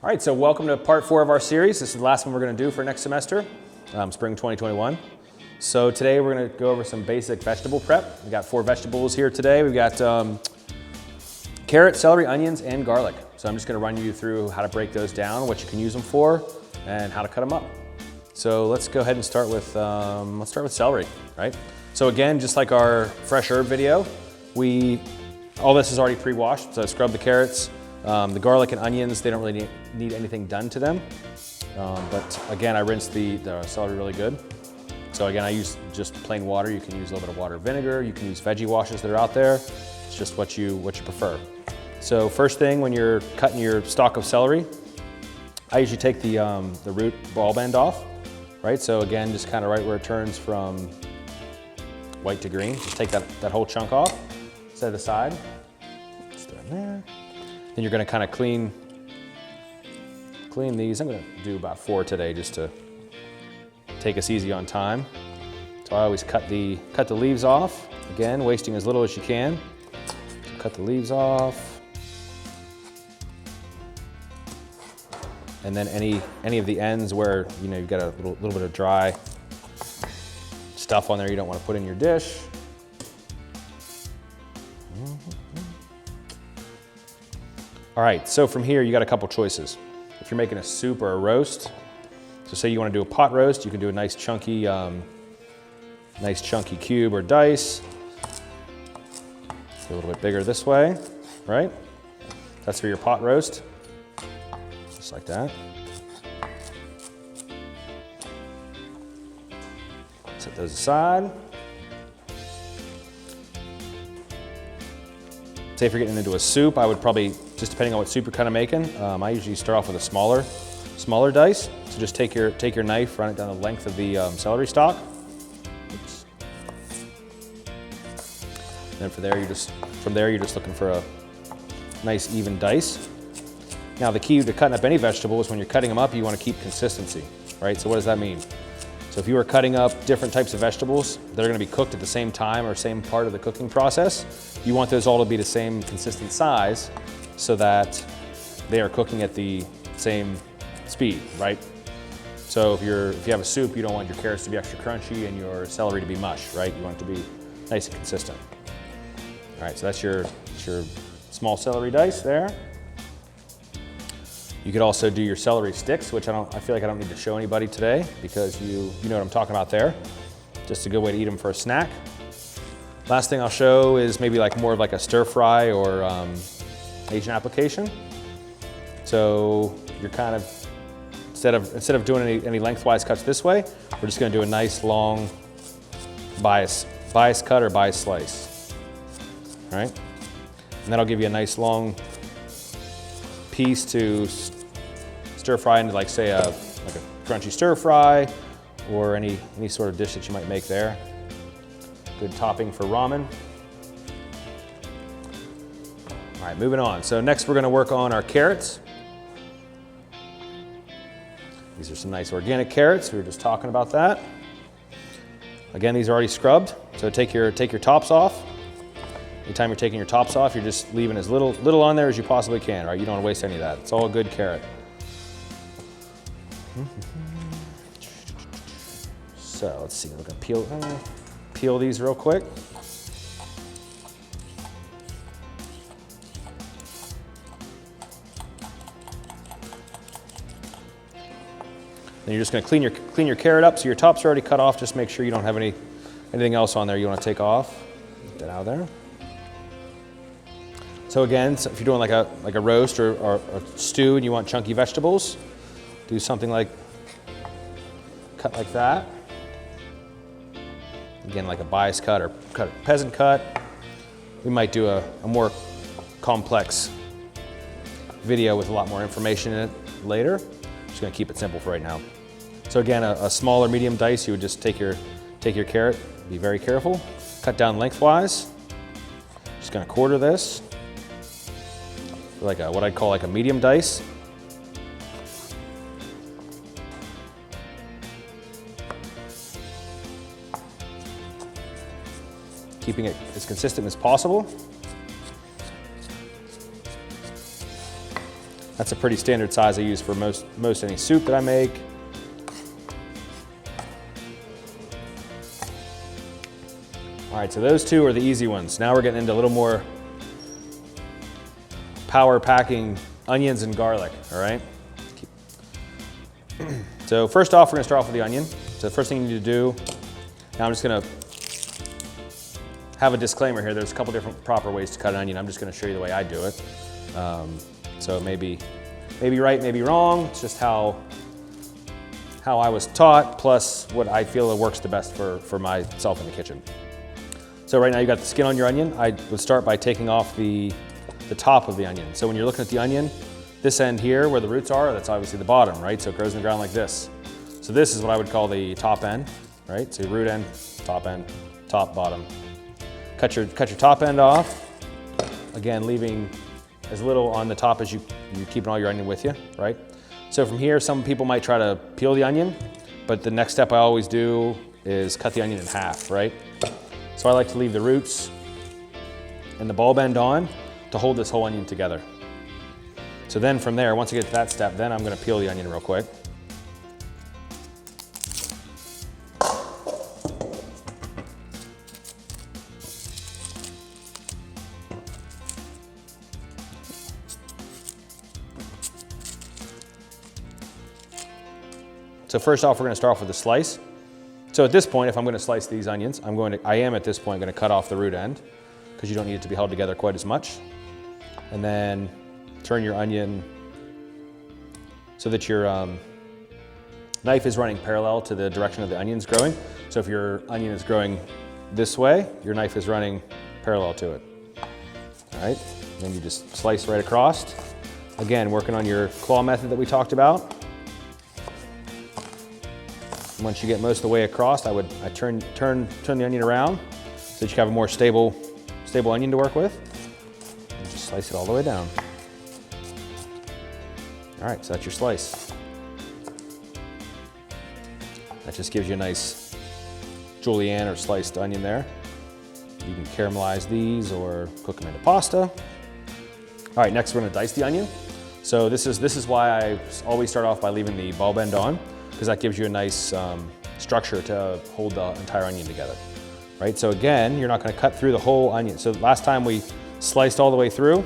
All right, so welcome to part 4 of our series. This is the last one we're going to do for next semester, spring 2021. So today we're going to go over some basic vegetable prep. We got 4 vegetables here today. We've got carrots, celery, onions, and garlic. So I'm just going to run you through how to break those down, what you can use them for, and how to cut them up. So let's go ahead and start with celery, right? So again, just like our fresh herb video, all this is already pre-washed. So I scrubbed the carrots. The garlic and onions, they don't really need anything done to them. But again, I rinsed the celery really good. So again, I use just plain water. You can use a little bit of water or vinegar. You can use veggie washes that are out there. It's just what you prefer. So first thing, when you're cutting your stalk of celery, I usually take the root ball bend off, right? So again, just kind of right where it turns from white to green. Just take that whole chunk off, set it aside. Let's throw it there. Then you're gonna kind of clean these. I'm gonna do about 4 today just to take us easy on time. So I always cut the leaves off. Again, wasting as little as you can. So cut the leaves off. And then any of the ends where you've got a little bit of dry stuff on there you don't want to put in your dish. All right, so from here you got a couple choices. If you're making a soup or a roast, so say you want to do a pot roast, you can do a nice chunky cube or dice. A little bit bigger this way, right? That's for your pot roast, just like that. Set those aside. Say if you're getting into a soup, I would probably, just depending on what soup you're kind of making, I usually start off with a smaller dice. So just take your knife, run it down the length of the celery stalk. Oops. And from there you're just looking for a nice even dice. Now the key to cutting up any vegetable is when you're cutting them up, you want to keep consistency, right? So what does that mean? So if you are cutting up different types of vegetables that are going to be cooked at the same time or same part of the cooking process, you want those all to be the same consistent size so that they are cooking at the same speed, right? So if you have a soup, you don't want your carrots to be extra crunchy and your celery to be mush, right? You want it to be nice and consistent. All right, so that's your small celery dice there. You could also do your celery sticks, which I feel like I don't need to show anybody today because you know what I'm talking about there. Just a good way to eat them for a snack. Last thing I'll show is maybe more of a stir fry or Asian application. So you're kind of, instead of doing any lengthwise cuts this way, we're just gonna do a nice long bias cut or bias slice, all right? And that'll give you a nice long piece to stir fry into say a crunchy stir fry or any sort of dish that you might make there. Good topping for ramen. All right, moving on. So next we're gonna work on our carrots. These are some nice organic carrots. We were just talking about that. Again, these are already scrubbed. So take your tops off. Anytime you're taking your tops off, you're just leaving as little on there as you possibly can, right? You don't want to waste any of that. It's all a good carrot. So let's see, we're gonna peel these real quick. Then you're just gonna clean your carrot up. So your tops are already cut off. Just make sure you don't have anything else on there you want to take off. Get that out of there. So again, if you're doing like a roast or a stew and you want chunky vegetables, do something cut like that. Again, like a bias cut or peasant cut. We might do a more complex video with a lot more information in it later. I'm just gonna keep it simple for right now. So again, a smaller medium dice, you would just take your carrot, be very careful, cut down lengthwise. Just gonna quarter this. What I'd call a medium dice. Keeping it as consistent as possible. That's a pretty standard size I use for most any soup that I make. All right, so those two are the easy ones. Now we're getting into a little more power packing onions and garlic, all right? So first off, we're gonna start off with the onion. So the first thing you need to do, now I'm just gonna have a disclaimer here. There's a couple different proper ways to cut an onion. I'm just gonna show you the way I do it. So maybe right, maybe wrong. It's just how I was taught, plus what I feel works the best for myself in the kitchen. So right now you got the skin on your onion. I would start by taking off the top of the onion. So when you're looking at the onion, this end here where the roots are, that's obviously the bottom, right? So it grows in the ground like this. So this is what I would call the top end, right? So root end, top, bottom. Cut your top end off. Again, leaving as little on the top as you keeping all your onion with you, right? So from here, some people might try to peel the onion, but the next step I always do is cut the onion in half, right? So I like to leave the roots and the bulb end on to hold this whole onion together. So then from there, once I get to that step, then I'm gonna peel the onion real quick. So first off, we're gonna start off with a slice. So at this point, if I'm gonna slice these onions, I am at this point gonna cut off the root end because you don't need it to be held together quite as much. And then turn your onion so that your knife is running parallel to the direction of the onion's growing. So if your onion is growing this way, your knife is running parallel to it. All right, then you just slice right across. Again, working on your claw method that we talked about. Once you get most of the way across, I turn the onion around so that you have a more stable onion to work with. And just slice it all the way down. All right, so that's your slice. That just gives you a nice julienne or sliced onion there. You can caramelize these or cook them into pasta. All right, next we're gonna dice the onion. So this is why I always start off by leaving the bulb end on, because that gives you a nice structure to hold the entire onion together, right? So again, you're not gonna cut through the whole onion. So last time we sliced all the way through,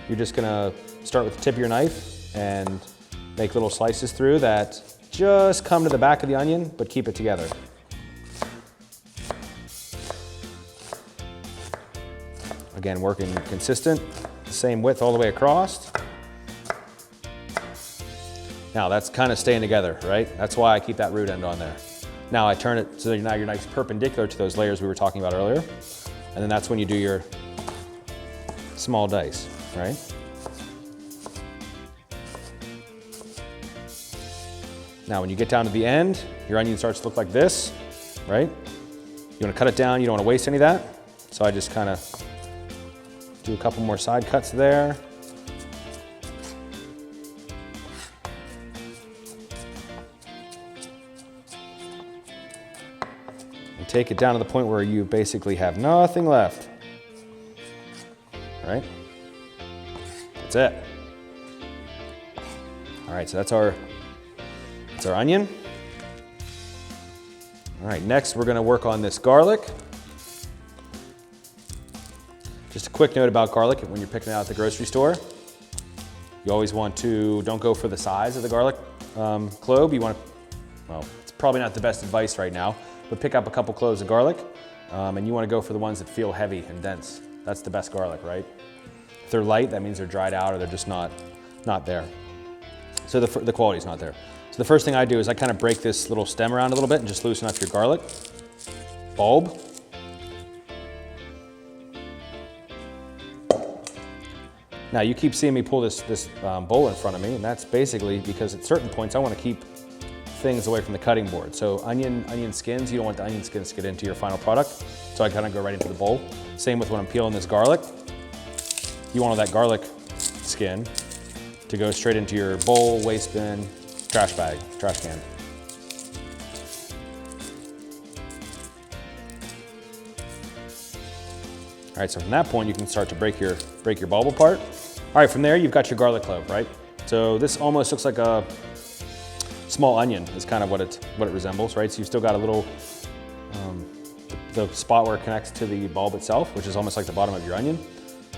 you're just gonna start with the tip of your knife and make little slices through that just come to the back of the onion, but keep it together. Again, working consistent, the same width all the way across. Now that's kind of staying together, right? That's why I keep that root end on there. Now I turn it so that now your knife's perpendicular to those layers we were talking about earlier. And then that's when you do your small dice, right? Now when you get down to the end, your onion starts to look like this, right? You wanna cut it down, you don't wanna waste any of that. So I just kind of do a couple more side cuts there. And take it down to the point where you basically have nothing left, right? That's it. All right, so that's our onion. All right, next we're gonna work on this garlic. Just a quick note about garlic, when you're picking it out at the grocery store, you always want to, don't go for the size of the garlic clove. You want to, well, it's probably not the best advice right now, but pick up a couple cloves of garlic and you want to go for the ones that feel heavy and dense. That's the best garlic, right? If they're light, that means they're dried out or they're just not there. So the quality's not there. So the first thing I do is I kind of break this little stem around a little bit and just loosen up your garlic bulb. Now you keep seeing me pull this bowl in front of me, and that's basically because at certain points I want to keep things away from the cutting board. So onion skins, you don't want the onion skins to get into your final product. So I kind of go right into the bowl. Same with when I'm peeling this garlic. You want all that garlic skin to go straight into your bowl, waste bin, trash bag, trash can. All right, so from that point you can start to break your bulb apart. All right, from there you've got your garlic clove, right? So this almost looks like a small onion is kind of what it resembles, right? So you've still got a little, the spot where it connects to the bulb itself, which is almost like the bottom of your onion.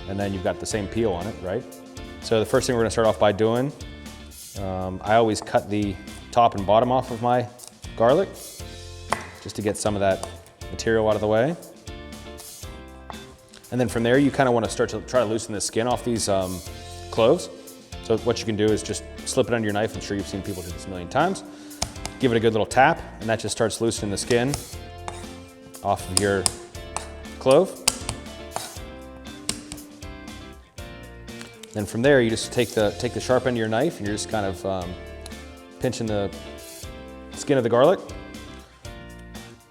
And then you've got the same peel on it, right? So the first thing we're gonna start off by doing, I always cut the top and bottom off of my garlic, just to get some of that material out of the way. And then from there, you kind of want to start to try to loosen the skin off these cloves. So what you can do is just slip it under your knife. I'm sure you've seen people do this a million times. Give it a good little tap, and that just starts loosening the skin off of your clove. Then from there, you just take the sharp end of your knife, and you're just kind of pinching the skin of the garlic.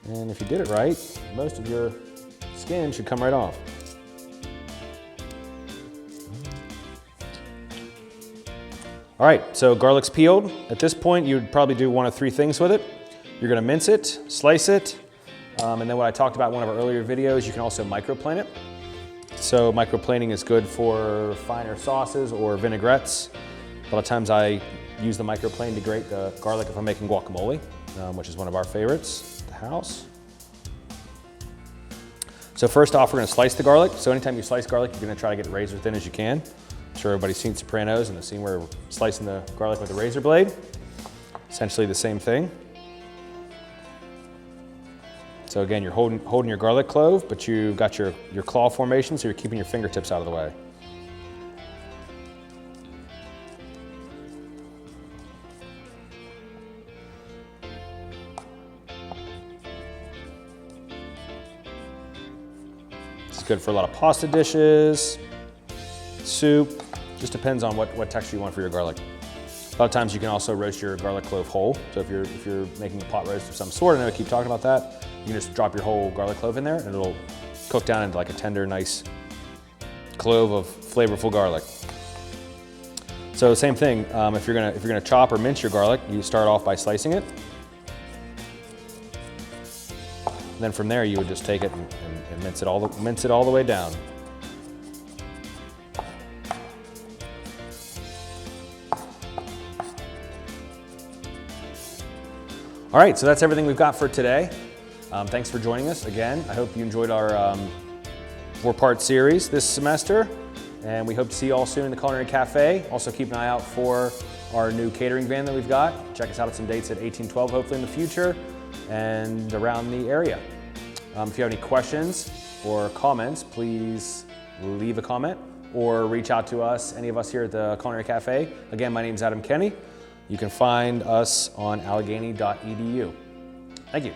And if you did it right, most of your skin should come right off. All right, so garlic's peeled. At this point, you'd probably do one of three things with it. You're gonna mince it, slice it, and then what I talked about in one of our earlier videos, you can also microplane it. So microplaning is good for finer sauces or vinaigrettes. A lot of times I use the microplane to grate the garlic if I'm making guacamole, which is one of our favorites at the house. So first off, we're gonna slice the garlic. So anytime you slice garlic, you're gonna try to get it razor thin as you can. I'm sure everybody's seen Sopranos and the scene where we're slicing the garlic with a razor blade. Essentially the same thing. So again, you're holding your garlic clove, but you've got your claw formation, so you're keeping your fingertips out of the way. It's good for a lot of pasta dishes, soup, just depends on what texture you want for your garlic. A lot of times you can also roast your garlic clove whole. So if you're making a pot roast of some sort, I know I keep talking about that, you can just drop your whole garlic clove in there and it'll cook down into like a tender, nice clove of flavorful garlic. So same thing, if you're gonna chop or mince your garlic, you start off by slicing it. And then from there, you would just take it and mince it all the way down. All right, so that's everything we've got for today. Thanks for joining us again. I hope you enjoyed our 4-part series this semester, and we hope to see you all soon in the Culinary Cafe. Also keep an eye out for our new catering van that we've got. Check us out at some dates at 1812, hopefully in the future, and around the area. If you have any questions or comments, please leave a comment or reach out to us, any of us here at the Culinary Cafe. Again, my name is Adam Kenney. You can find us on allegheny.edu. Thank you.